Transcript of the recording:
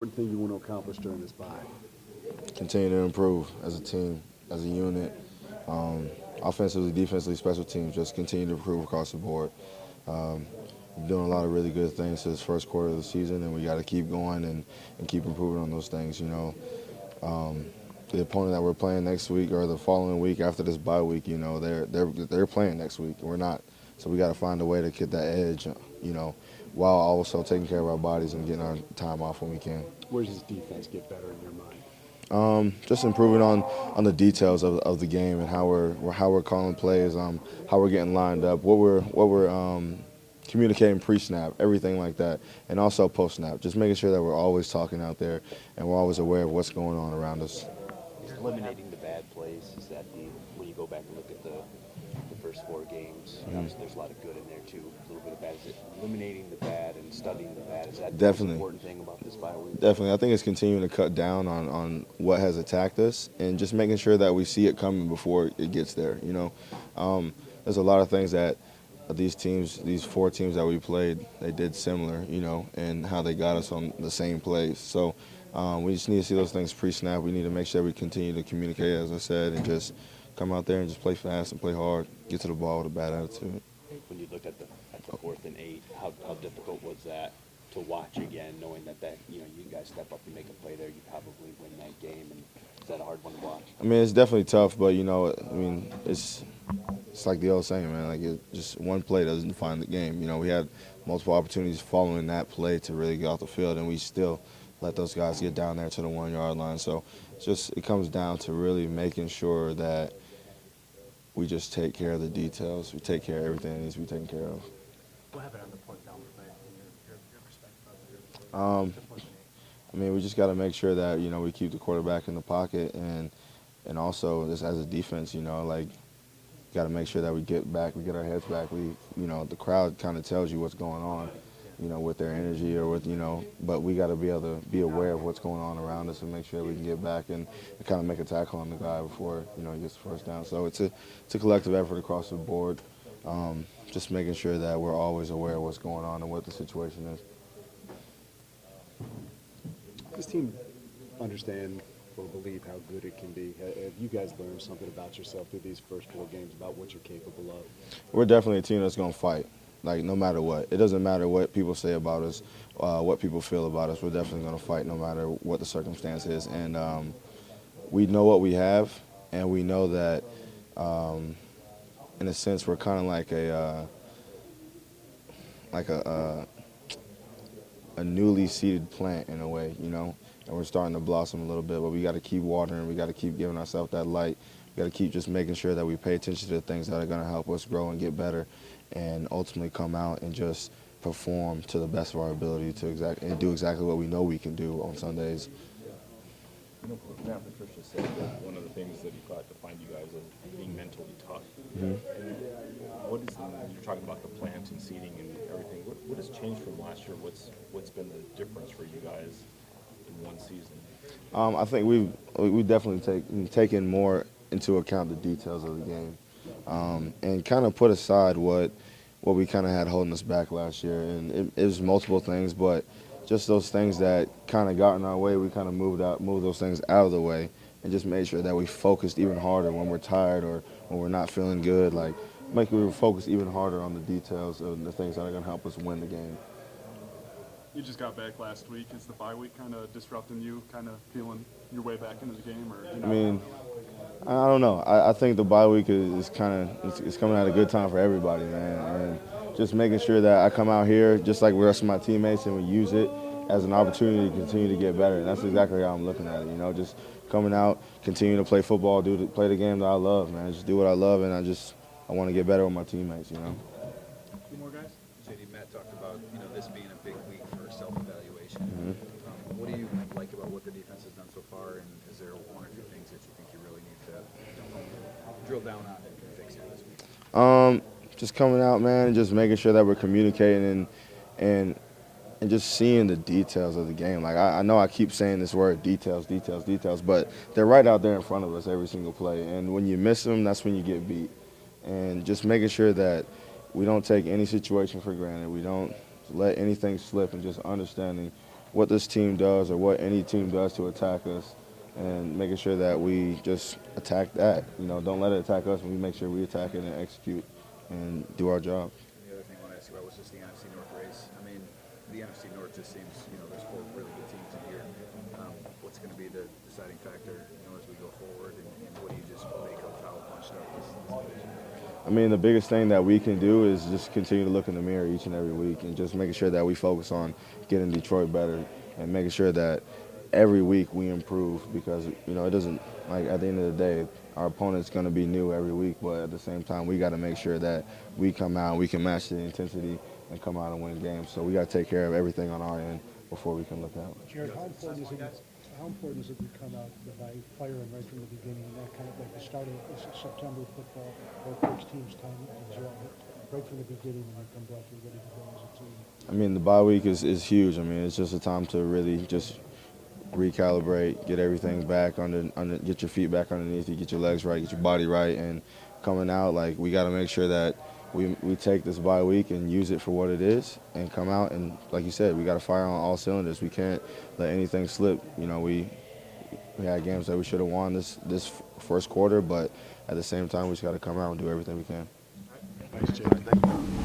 Important thing you want to accomplish during this bye? Continue to improve as a team, as a unit. Offensively, defensively, special teams, just continue to improve across the board. Um, we're doing a lot of really good things this first quarter of the season, and we got to keep going and keep improving on those things. Um, the opponent that we're playing next week or the following week after this bye week, they're playing next week. We're not, so we got to find a way to get that edge, while also taking care of our bodies and getting our time off when we can. Where does defense get better in your mind? Just improving on the details of the game and how we're calling plays, how we're getting lined up, what we're communicating pre-snap, everything like that, and also post-snap. Just making sure that we're always talking out there and we're always aware of what's going on around us. Eliminating the bad plays, is that when you go back and look at the first four games, obviously there's a lot of good in there too, a little bit of bad. Is it eliminating the bad and studying the bad? Is that the most Definitely. important thing about this bye week? Definitely. I think it's continuing to cut down on what has attacked us and just making sure that we see it coming before it gets there. There's a lot of things that these four teams that we played, they did similar, and how they got us on the same plays. So we just need to see those things pre-snap. We need to make sure we continue to communicate, as I said, and just come out there and just play fast and play hard, get to the ball with a bad attitude. When you looked at the 4th and 8, how difficult was that to watch again, knowing that you guys step up and make a play there, you probably win that game, and is that a hard one to watch? I mean, it's definitely tough, but it's like the old saying, man. Like just one play doesn't define the game. We had multiple opportunities following that play to really get off the field, and we still let those guys get down there to the 1 yard line. So it comes down to really making sure that we just take care of the details. We take care of everything that needs to be taken care of. What happened on the fourth down play from your perspective? We just got to make sure that we keep the quarterback in the pocket, and also just as a defense, got to make sure that we get back, we get our heads back. The crowd kind of tells you what's going on, with their energy or but we got to be able to be aware of what's going on around us and make sure we can get back and kind of make a tackle on the guy before he gets the first down. So it's a collective effort across the board, just making sure that we're always aware of what's going on and what the situation is. Does this team understand or believe how good it can be? Have you guys learned something about yourself through these first four games about what you're capable of? We're definitely a team that's going to fight. Like, no matter what. It doesn't matter what people say about us, what people feel about us. We're definitely going to fight no matter what the circumstance is. And we know what we have, and we know that, in a sense, we're kind of like a newly seeded plant in a way, and we're starting to blossom a little bit. But we got to keep watering. We got to keep giving ourselves that light. We got to keep just making sure that we pay attention to the things that are going to help us grow and get better, and ultimately come out and just perform to the best of our ability and do exactly what we know we can do on Sundays. Matt Patricia said that one of the things that he thought defined you guys is being mentally tough. Mm-hmm. And you're talking about the plant and seeding and everything. What has changed from last year? What's been the difference for you guys in one season? I think we've definitely taken more into account the details of the game, and kind of put aside what we kind of had holding us back last year. And it was multiple things, but just those things that kind of got in our way, we kind of moved those things out of the way, and just made sure that we focused even harder when we're tired or when we're not feeling good. Like, make we focus even harder on the details of the things that are going to help us win the game. You just got back last week. Is the bye week kind of disrupting you, kind of feeling your way back into the game? I don't know. I think the bye week is it's coming at a good time for everybody, man. And just making sure that I come out here just like the rest of my teammates and we use it as an opportunity to continue to get better. And that's exactly how I'm looking at it. Just coming out, continue to play football, play the game that I love, man. Just do what I love, and I want to get better with my teammates. Two more guys. JD, Matt talked about this being a big week for self-evaluation. Mm-hmm. What do you like about what the defense has done so far, and is there one or two things that you think you really need to drill down on and fix here this week? Just coming out, man, and just making sure that we're communicating and just seeing the details of the game. Like, I know I keep saying this word, details, but they're right out there in front of us every single play. And when you miss them, that's when you get beat. And just making sure that we don't take any situation for granted. We don't let anything slip, and just understanding what this team does or what any team does to attack us, and making sure that we just attack that. You know, don't let it attack us, and we make sure we attack it and execute and do our job. The other thing I want to ask you about was just the NFC North race. I mean, the NFC North just seems, there's 4 really good teams in here. What's going to be the deciding factor, as we go forward, and what do you just make of how bunched up this division? I mean, the biggest thing that we can do is just continue to look in the mirror each and every week and just making sure that we focus on getting Detroit better and making sure that every week we improve, because, it doesn't, like, at the end of the day, our opponent's going to be new every week, but at the same time, we got to make sure that we come out and we can match the intensity and come out and win games. So we got to take care of everything on our end before we can look out. Jarrad, how important is it to come out by firing right from the beginning, and that kind of like the start of September football, or it takes teams time to gel, right from the beginning when you come back, you're ready to go as a team? I mean, the bye week is huge. I mean, it's just a time to really just recalibrate, get everything back get your feet back underneath you, get your legs right, get your body right, and coming out, like, we got to make sure that we take this bye week and use it for what it is and come out and, like you said, we got to fire on all cylinders. We can't let anything slip. We had games that we should have won this first quarter, but at the same time, we just got to come out and do everything we can. Thanks, Jarrad. Thank you.